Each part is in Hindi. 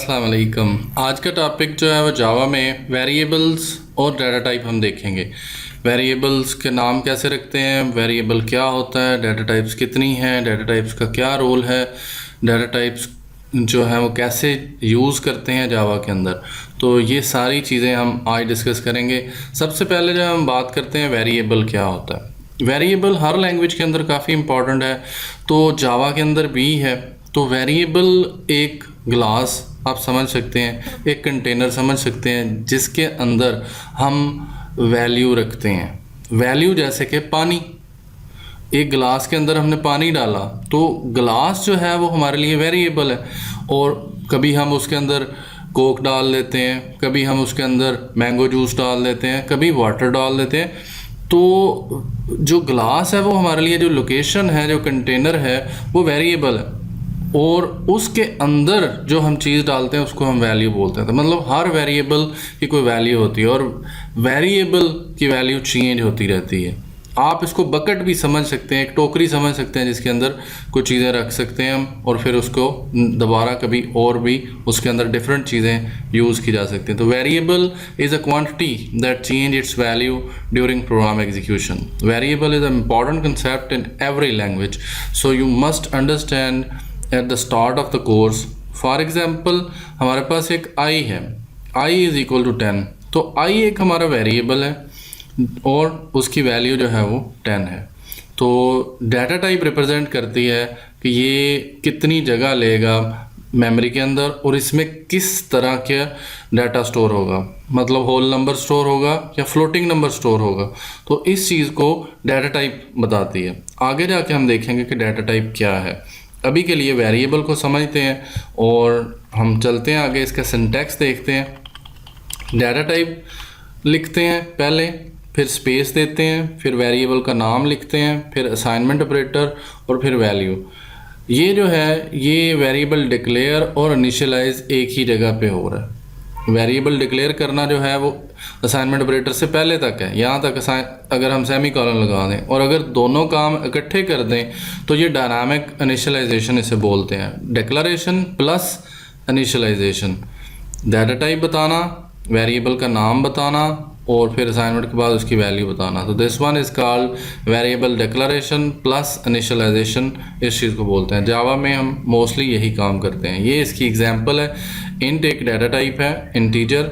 अस्सलाम वालेकुम। आज का टॉपिक जो है वो जावा में वेरिएबल्स और डाटा टाइप हम देखेंगे। वेरिएबल्स के नाम कैसे रखते हैं, वेरिएबल क्या होता है, डाटा टाइप्स कितनी हैं, डाटा टाइप्स का क्या रोल है, डाटा टाइप्स जो है वो कैसे यूज़ करते हैं जावा के अंदर। तो ये सारी चीज़ें हम आज डिस्कस करेंगे। सबसे पहले जब हम बात करते हैं वेरिएबल क्या होता है, वेरिएबल हर लैंग्वेज के अंदर काफ़ी इंपॉर्टेंट है, तो जावा के अंदर भी है। तो वेरिएबल एक ग्लास आप समझ सकते हैं, एक कंटेनर समझ सकते हैं जिसके अंदर हम वैल्यू रखते हैं। वैल्यू जैसे कि पानी, एक गिलास के अंदर हमने पानी डाला तो गिलास जो है वो हमारे लिए वेरिएबल है। और कभी हम उसके अंदर कोक डाल देते हैं, कभी हम उसके अंदर मैंगो जूस डाल देते हैं, कभी वाटर डाल देते हैं। तो जो गिलास है वो हमारे लिए, जो लोकेशन है, जो कंटेनर है, वो वेरिएबल है। और उसके अंदर जो हम चीज़ डालते हैं उसको हम वैल्यू बोलते हैं। तो मतलब हर वेरिएबल की कोई वैल्यू होती है और वेरिएबल की वैल्यू चेंज होती रहती है। आप इसको बकेट भी समझ सकते हैं, एक टोकरी समझ सकते हैं जिसके अंदर कुछ चीज़ें रख सकते हैं हम, और फिर उसको दोबारा कभी और भी उसके अंदर डिफरेंट चीज़ें यूज़ की जा सकती हैं। तो variable is a quantity that change it's value during program execution. Variable is a important concept in every language, so you must understand at the start of the course. For example हमारे पास एक आई है, आई इज़ इक्वल टू 10। तो आई एक हमारा वेरिएबल है और उसकी वैल्यू जो है वो 10 है। तो डाटा टाइप रिप्रेजेंट करती है कि ये कितनी जगह लेगा मेमोरी के अंदर और इसमें किस तरह के डाटा स्टोर होगा, मतलब होल नंबर स्टोर होगा या फ्लोटिंग नंबर स्टोर होगा। तो इस चीज़ को डाटा टाइप बताती है। आगे जाके हम देखेंगे कि डाटा टाइप क्या है। अभी के लिए वेरिएबल को समझते हैं और हम चलते हैं आगे, इसका सिंटैक्स देखते हैं। डाटा टाइप लिखते हैं पहले, फिर स्पेस देते हैं, फिर वेरिएबल का नाम लिखते हैं, फिर असाइनमेंट ऑपरेटर और फिर वैल्यू। ये जो है ये वेरिएबल डिक्लेयर और इनिशियलाइज एक ही जगह पे हो रहा है। वेरिएबल डिक्लेयर करना जो है वो असाइनमेंट ऑपरेटर से पहले तक है, यहाँ तक अगर हम सेमी कॉलन लगा दें और अगर दोनों काम इकट्ठे कर दें तो ये डायनामिक इनिशियलाइजेशन इसे बोलते हैं। Declaration plus initialization, data type बताना, वेरिएबल का नाम बताना और फिर असाइनमेंट के बाद उसकी वैल्यू बताना। तो this one is called variable declaration plus initialization, इस चीज़ को बोलते हैं। जावा में हम मोस्टली यही काम करते हैं। ये इसकी एग्जांपल है। इंट एक डाटा टाइप है, इंटीजर,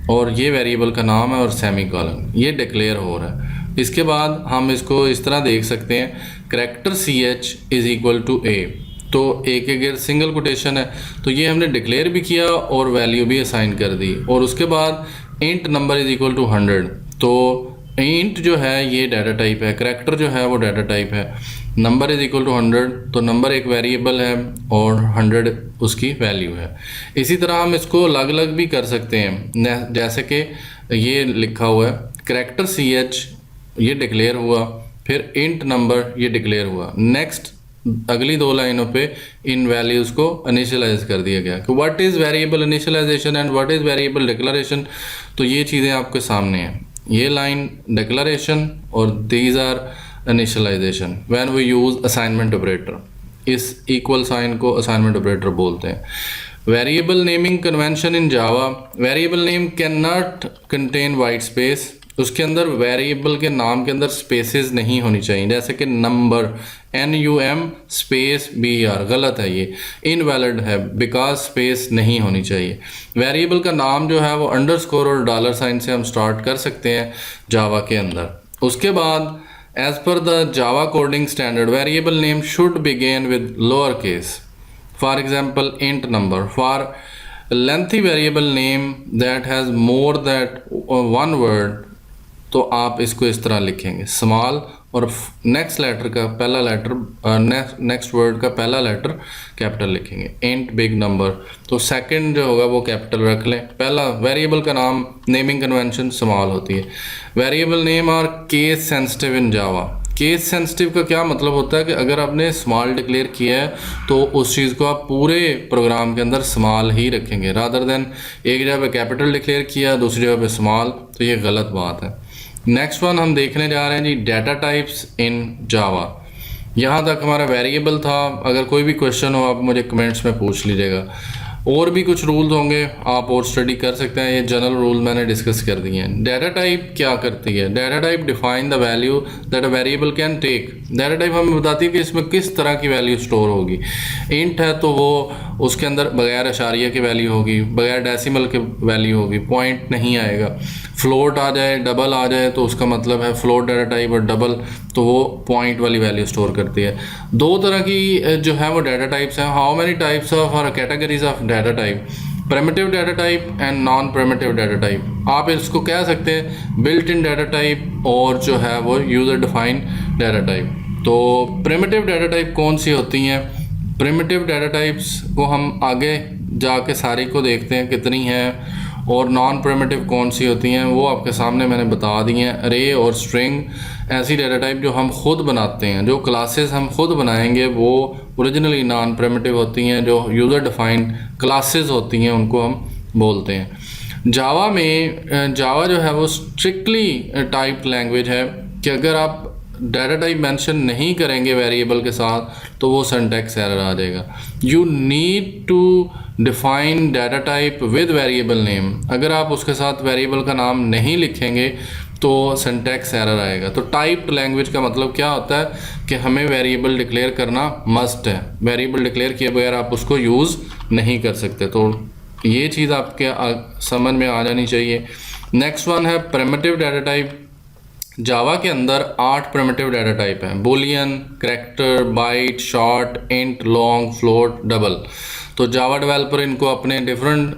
और ये वेरिएबल का नाम है और सेमी कॉलन, ये डिक्लेयर हो रहा है। इसके बाद हम इसको इस तरह देख सकते हैं, character ch is equal to a। तो एक अगर सिंगल कोटेशन है तो ये हमने डिक्लेयर भी किया और वैल्यू भी असाइन कर दी। और उसके बाद int number is equal to 100। तो इंट जो है ये डाटा टाइप है, करैक्टर जो है वो डाटा टाइप है, नंबर इज़ इक्वल टू 100। तो नंबर एक वेरिएबल है और 100 उसकी वैल्यू है। इसी तरह हम इसको अलग अलग भी कर सकते हैं, जैसे कि ये लिखा हुआ है करैक्टर ch ये डिक्लेयर हुआ, फिर इंट नंबर ये डिक्लेयर हुआ। नेक्स्ट अगली दो लाइनों पे इन वैल्यूज़ को इनिशियलाइज कर दिया गया कि what is variable initialization and what is variable declaration. तो ये चीज़ें आपके सामने हैं, ये लाइन डिक्लेरेशन और these are initialization when we use assignment operator. इस इक्वल साइन को असाइनमेंट ऑपरेटर बोलते हैं। Variable naming convention in Java, variable name can not contain white space. उसके अंदर वेरिएबल के नाम के अंदर स्पेसेस नहीं होनी चाहिए, जैसे कि नंबर NUM स्पेस BR, गलत है, ये इनवैलिड है बिकॉज स्पेस नहीं होनी चाहिए। वेरिएबल का नाम जो है वो अंडरस्कोर और डॉलर साइन से हम स्टार्ट कर सकते हैं जावा के अंदर। उसके बाद as per the Java coding standard variable name should begin with lower case. For example int number. For lengthy variable name that has more that one word, तो आप इसको इस तरह लिखेंगे, स्मॉल और नेक्स्ट लेटर का पहला लेटर, नेक्स्ट वर्ड का पहला लेटर कैपिटल लिखेंगे। इंट बिग नंबर, तो सेकंड जो होगा वो कैपिटल रख लें। पहला वेरिएबल का नाम नेमिंग कन्वेंशन स्मॉल होती है। Variable name are case sensitive in Java. Case sensitive का क्या मतलब होता है कि अगर आपने स्मॉल डिक्लेयर किया है तो उस चीज़ को आप पूरे प्रोग्राम के अंदर स्मॉल ही रखेंगे, रादर देन एक जगह पे कैपिटल डिक्लेयर किया दूसरी जगह पे स्मॉल, तो ये गलत बात है। नेक्स्ट वन हम देखने जा रहे हैं जी, डाटा टाइप्स इन जावा। यहाँ तक हमारा वेरिएबल था। अगर कोई भी क्वेश्चन हो आप मुझे कमेंट्स में पूछ लीजिएगा। और भी कुछ रूल्स होंगे, आप और स्टडी कर सकते हैं, ये जनरल रूल मैंने डिस्कस कर दिए हैं। डाटा टाइप क्या करती है? Data type define the value that a variable can take. Data type हमें बताती है कि इसमें किस तरह की वैल्यू स्टोर होगी। इंट है तो वो उसके अंदर बगैर अशारिया की वैल्यू होगी, बगैर डेसिमल की वैल्यू होगी, पॉइंट नहीं आएगा। फ्लोट आ जाए, डबल आ जाए तो उसका मतलब है फ्लोट डाटा टाइप, और डबल तो वो पॉइंट वाली वैल्यू स्टोर करती है। दो तरह की जो है वो डाटा टाइप्स हैं। हाउ मेनी टाइप्स ऑफ और categories of data type? Primitive data type and non primitive data type. आप इसको कह सकते हैं बिल्ट इन डाटा टाइप और जो है वो यूज़र डिफाइन डाटा टाइप। तो प्रिमिटिव डाटा टाइप कौन सी होती हैं? प्रिमिटिव डाटा टाइप्स को हम आगे जाके सारी को देखते हैं कितनी हैं, और नॉन प्रिमिटिव कौन सी होती हैं वो आपके सामने मैंने बता दी हैं। अरे और स्ट्रिंग ऐसी डाटा टाइप जो हम खुद बनाते हैं, जो क्लासेस हम खुद बनाएंगे वो ओरिजिनली नॉन प्रिमिटिव होती हैं। जो यूज़र डिफाइंड क्लासेस होती हैं उनको हम बोलते हैं। जावा में जावा जो है वो स्ट्रिक्टली टाइप्ड लैंग्वेज है कि अगर आप डाटा टाइप मेंशन नहीं करेंगे वेरिएबल के साथ तो वो सिंटैक्स एरर आ जाएगा। You need to define data type with variable name. अगर आप उसके साथ वेरिएबल का नाम नहीं लिखेंगे तो सिंटैक्स एरर आएगा। तो टाइप्ड लैंग्वेज का मतलब क्या होता है कि हमें वेरिएबल डिक्लेयर करना मस्ट है। वेरिएबल डिक्लेयर किए बगैर आप उसको यूज़ नहीं कर सकते। तो ये चीज़ आपके समझ में आ जानी चाहिए। नेक्स्ट वन है प्रिमिटिव डाटा टाइप। जावा के अंदर 8 प्रिमिटिव डाटा टाइप हैं: boolean, character, byte, short, int, long, float, double. तो जावा डेवलपर इनको अपने डिफरेंट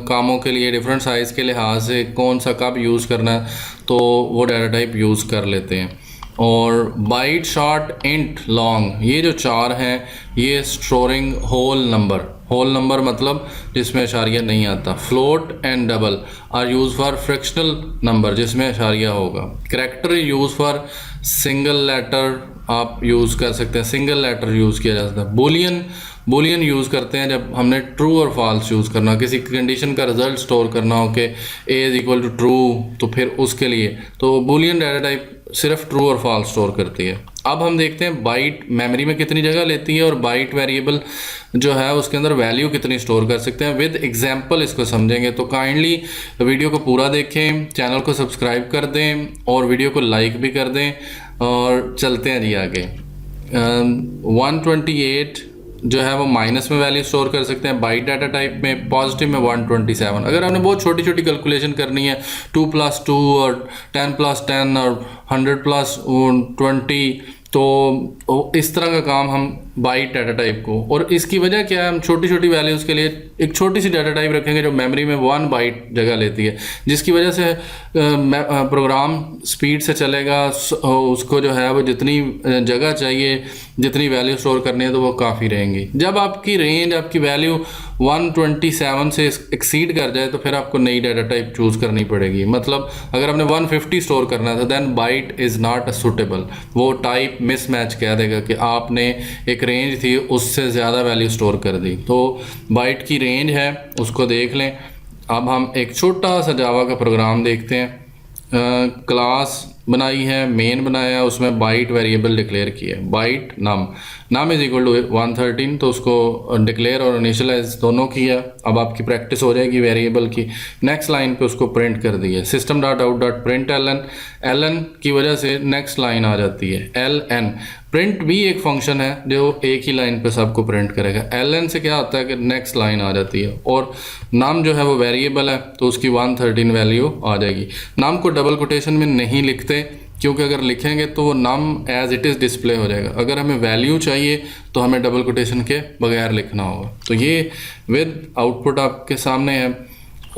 कामों के लिए, डिफरेंट साइज़ के लिहाज से कौन सा कब यूज़ करना है तो वो डाटा टाइप यूज़ कर लेते हैं। और बाइट, शॉर्ट, इंट, लॉन्ग, ये जो 4 हैं ये storing whole number. Whole number मतलब जिसमें अशारिया नहीं आता। Float and double are use for fractional number जिसमें अशारिया होगा। Character use for single letter, आप यूज़ कर सकते हैं, सिंगल लेटर यूज़ किया जा सकता है। बुलियन यूज़ करते हैं जब हमने ट्रू और फॉल्स यूज़ करना, किसी कंडीशन का रिजल्ट स्टोर करना हो कि A is equal to true, तो फिर उसके लिए तो बुलियन डाटा टाइप सिर्फ ट्रू और फॉल्स स्टोर करती है। अब हम देखते हैं बाइट मेमोरी में कितनी जगह लेती है और बाइट वेरिएबल जो है उसके अंदर वैल्यू कितनी स्टोर कर सकते हैं। विद एग्जांपल इसको समझेंगे। तो काइंडली वीडियो को पूरा देखें, चैनल को सब्सक्राइब कर दें और वीडियो को लाइक भी कर दें। और चलते हैं जी आगे। 128 जो है वो माइनस में वैल्यू स्टोर कर सकते हैं बाइट डाटा टाइप में, पॉजिटिव में 127। अगर आपने बहुत छोटी छोटी कैलकुलेशन करनी है 2+2 और 10+10 और 100+20, तो इस तरह का काम हम बाइट डाटा टाइप को, और इसकी वजह क्या है, हम छोटी छोटी वैल्यूज़ के लिए एक छोटी सी डाटा टाइप रखेंगे जो मेमोरी में 1 बाइट जगह लेती है, जिसकी वजह से प्रोग्राम स्पीड से चलेगा। उसको जो है वो जितनी जगह चाहिए, जितनी वैल्यू स्टोर करनी है तो वो काफ़ी रहेंगी। जब आपकी रेंज, आपकी वैल्यू 127 से एक्सीड कर जाए तो फिर आपको नई डाटा टाइप चूज़ करनी पड़ेगी। मतलब अगर आपने 150 स्टोर करना था then byte is not suitable, वो टाइप मिसमैच कह देगा कि आपने एक रेंज थी उससे ज़्यादा वैल्यू स्टोर कर दी। तो बाइट की रेंज है उसको देख लें। अब हम एक छोटा सा जावा का प्रोग्राम देखते हैं। क्लास बनाई है, मेन बनाया है, उसमें बाइट वेरिएबल डिक्लेयर किया है। Byte num is equal to 113, तो उसको डिक्लेयर और इनिशियलाइज दोनों किया। अब आपकी प्रैक्टिस हो जाएगी वेरिएबल की। नेक्स्ट लाइन पे उसको प्रिंट कर दिया, system dot out dot println की वजह से नेक्स्ट लाइन आ जाती है LN। प्रिंट भी एक फंक्शन है जो एक ही लाइन पे सबको प्रिंट करेगा। LN से क्या होता है कि नेक्स्ट लाइन आ जाती है, और नाम जो है वो वेरिएबल है तो उसकी 113 वैल्यू आ जाएगी। नाम को डबल कोटेशन में नहीं लिखते क्योंकि अगर लिखेंगे तो वो नाम एज इट इज़ डिस्प्ले हो जाएगा। अगर हमें वैल्यू चाहिए तो हमें डबल कोटेशन के बगैर लिखना होगा। तो ये विद आउटपुट आपके सामने है।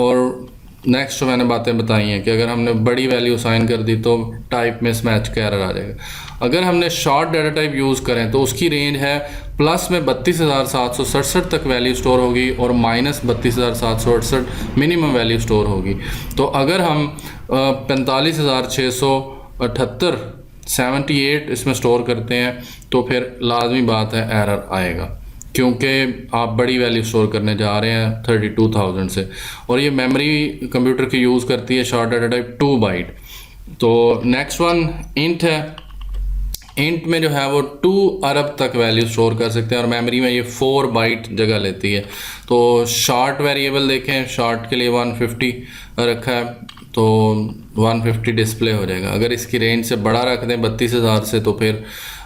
और नेक्स्ट जो मैंने बातें बताई हैं कि अगर हमने बड़ी वैल्यू साइन कर दी तो टाइप मिसमैच का एरर आ जाएगा। अगर हमने शॉर्ट डाटा टाइप यूज़ करें तो उसकी रेंज है प्लस में 32,767 तक वैल्यू स्टोर होगी और माइनस 32,768 मिनिमम वैल्यू स्टोर होगी। तो अगर हम 45,678 78 इसमें स्टोर करते हैं तो फिर लाजमी बात है एरर आएगा, क्योंकि आप बड़ी वैल्यू स्टोर करने जा रहे हैं 32,000 से, और ये मेमोरी कंप्यूटर की यूज़ करती है शॉर्ट डाटा टाइप 2 बाइट। तो नेक्स्ट वन इंट है। इंट में जो है वो 2 अरब तक वैल्यू स्टोर कर सकते हैं और मेमोरी में ये 4 बाइट जगह लेती है। तो शॉर्ट वेरिएबल देखें, शॉर्ट के लिए 150 रखा है तो 150 डिस्प्ले हो जाएगा। अगर इसकी रेंज से बड़ा रख दें 32,000 से तो फिर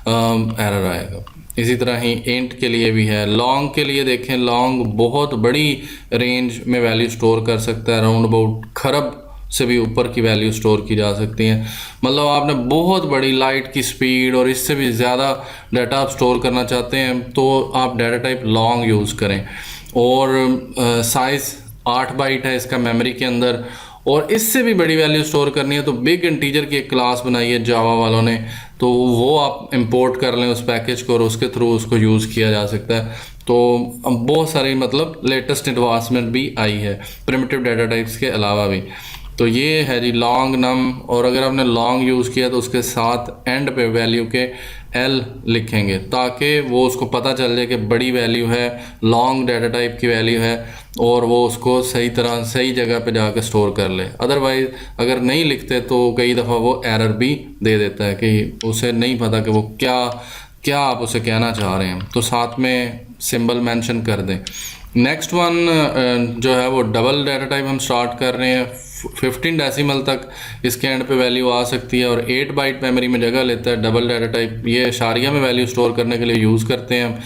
एरर आएगा। इसी तरह ही इंट के लिए भी है। लॉन्ग के लिए देखें, लॉन्ग बहुत बड़ी रेंज में वैल्यू स्टोर कर सकता है, अराउंड अबाउट खरब से भी ऊपर की वैल्यू स्टोर की जा सकती है। मतलब आपने बहुत बड़ी लाइट की स्पीड और इससे भी ज़्यादा डाटा आप स्टोर करना चाहते हैं तो आप डाटा टाइप लॉन्ग यूज़ करें। और साइज़ 8 बाइट है इसका मेमोरी के अंदर, और इससे भी बड़ी वैल्यू स्टोर करनी है तो बिग इंटीजर की एक क्लास बनाई है जावा वालों ने, तो वो आप इंपोर्ट कर लें उस पैकेज को और उसके थ्रू उसको यूज़ किया जा सकता है। तो बहुत सारी मतलब लेटेस्ट एडवांसमेंट भी आई है प्रिमिटिव डाटा टाइप्स के अलावा भी। तो ये है जी लॉन्ग नम, और अगर आपने लॉन्ग यूज़ किया तो उसके साथ एंड पे वैल्यू के एल लिखेंगे ताकि वो उसको पता चल जाए कि बड़ी वैल्यू है, लॉन्ग डाटा टाइप की वैल्यू है, और वो उसको सही तरह सही जगह पे जाकर स्टोर कर ले। अदरवाइज़ अगर नहीं लिखते तो कई दफ़ा वो एरर भी दे देता है कि उसे नहीं पता कि वो क्या क्या आप उसे कहना चाह रहे हैं, तो साथ में सिंबल मेंशन कर दें। नेक्स्ट वन जो है वो डबल डाटा टाइप हम स्टार्ट कर रहे हैं। 15 डेसिमल तक इसके एंड पे वैल्यू आ सकती है और 8 बाइट मेमोरी में जगह लेता है डबल डाटा टाइप। ये अशारिया में वैल्यू स्टोर करने के लिए यूज़ करते हैं हम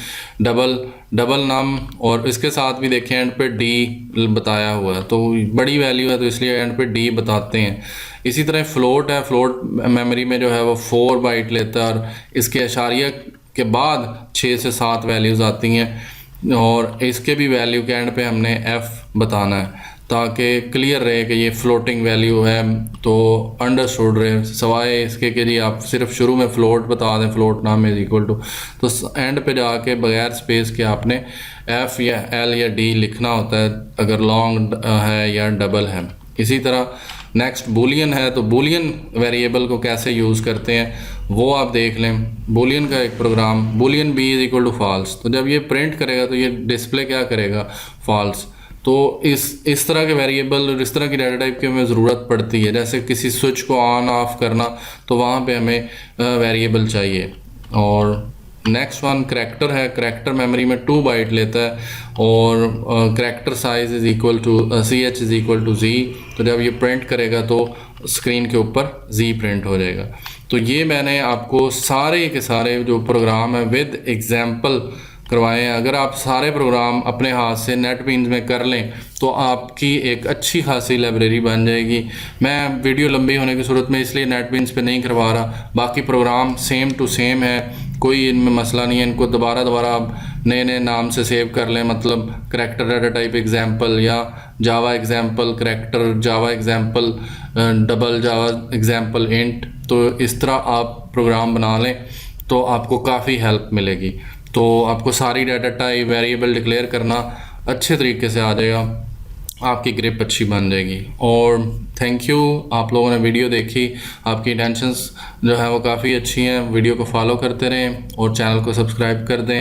डबल नम, और इसके साथ भी देखें एंड पे डी बताया हुआ है, तो बड़ी वैल्यू है तो इसलिए एंड पे डी बताते हैं। इसी तरह फ्लोट है, फ्लोट मेमोरी में जो है वो 4 बाइट लेता है और इसके अशारिया के बाद 6 से 7 वैल्यूज़ आती हैं, और इसके भी वैल्यू के एंड पे हमने एफ बताना है ताकि क्लियर रहे कि ये फ्लोटिंग वैल्यू है, तो अंडरस्टूड रहे, सवाए इसके कि जी आप सिर्फ शुरू में फ्लोट बता दें, फ्लोट नाम इज इक्वल टू, तो एंड पे जाके बगैर स्पेस के आपने एफ या एल या डी लिखना होता है अगर लॉन्ग है या डबल है। इसी तरह नेक्स्ट बूलियन है, तो बूलियन वेरिएबल को कैसे यूज़ करते हैं वो आप देख लें। बूलियन का एक program boolean b is equal to false, तो जब ये प्रिंट करेगा तो ये डिस्प्ले क्या करेगा, फॉल्स। तो इस तरह के वेरिएबल और इस तरह की डाटा टाइप की हमें ज़रूरत पड़ती है, जैसे किसी स्विच को ऑन ऑफ करना तो वहाँ पे हमें वेरिएबल चाहिए। और नेक्स्ट वन करैक्टर है, करैक्टर मेमोरी में 2 बाइट लेता है और character size is equal to CH is equal to Z, तो जब ये प्रिंट करेगा तो स्क्रीन के ऊपर Z प्रिंट हो जाएगा। तो ये मैंने आपको सारे के सारे जो प्रोग्राम है विद एग्जाम्पल करवाएं हैं। अगर आप सारे प्रोग्राम अपने हाथ से नेटबीन्स में कर लें तो आपकी एक अच्छी खासी लाइब्रेरी बन जाएगी। मैं वीडियो लंबी होने की सूरत में इसलिए नेटबीन्स पे नहीं करवा रहा, बाकी प्रोग्राम सेम टू सेम है, कोई इनमें मसला नहीं है। इनको दोबारा आप नए नए नाम से सेव कर लें, मतलब करैक्टर डाटा टाइप एग्जाम्पल या जावा एग्जाम्पल करैक्टर, जावा एग्जाम्पल डबल, जावा एग्जाम्पल इंट, तो इस तरह आप प्रोग्राम बना लें तो आपको काफ़ी हेल्प मिलेगी। तो आपको सारी डाटा टाइप वेरिएबल डिक्लेयर करना अच्छे तरीके से आ जाएगा, आपकी ग्रिप अच्छी बन जाएगी। और थैंक यू, आप लोगों ने वीडियो देखी, आपकी इंटेंशंस जो है वो काफ़ी अच्छी हैं। वीडियो को फॉलो करते रहें और चैनल को सब्सक्राइब कर दें।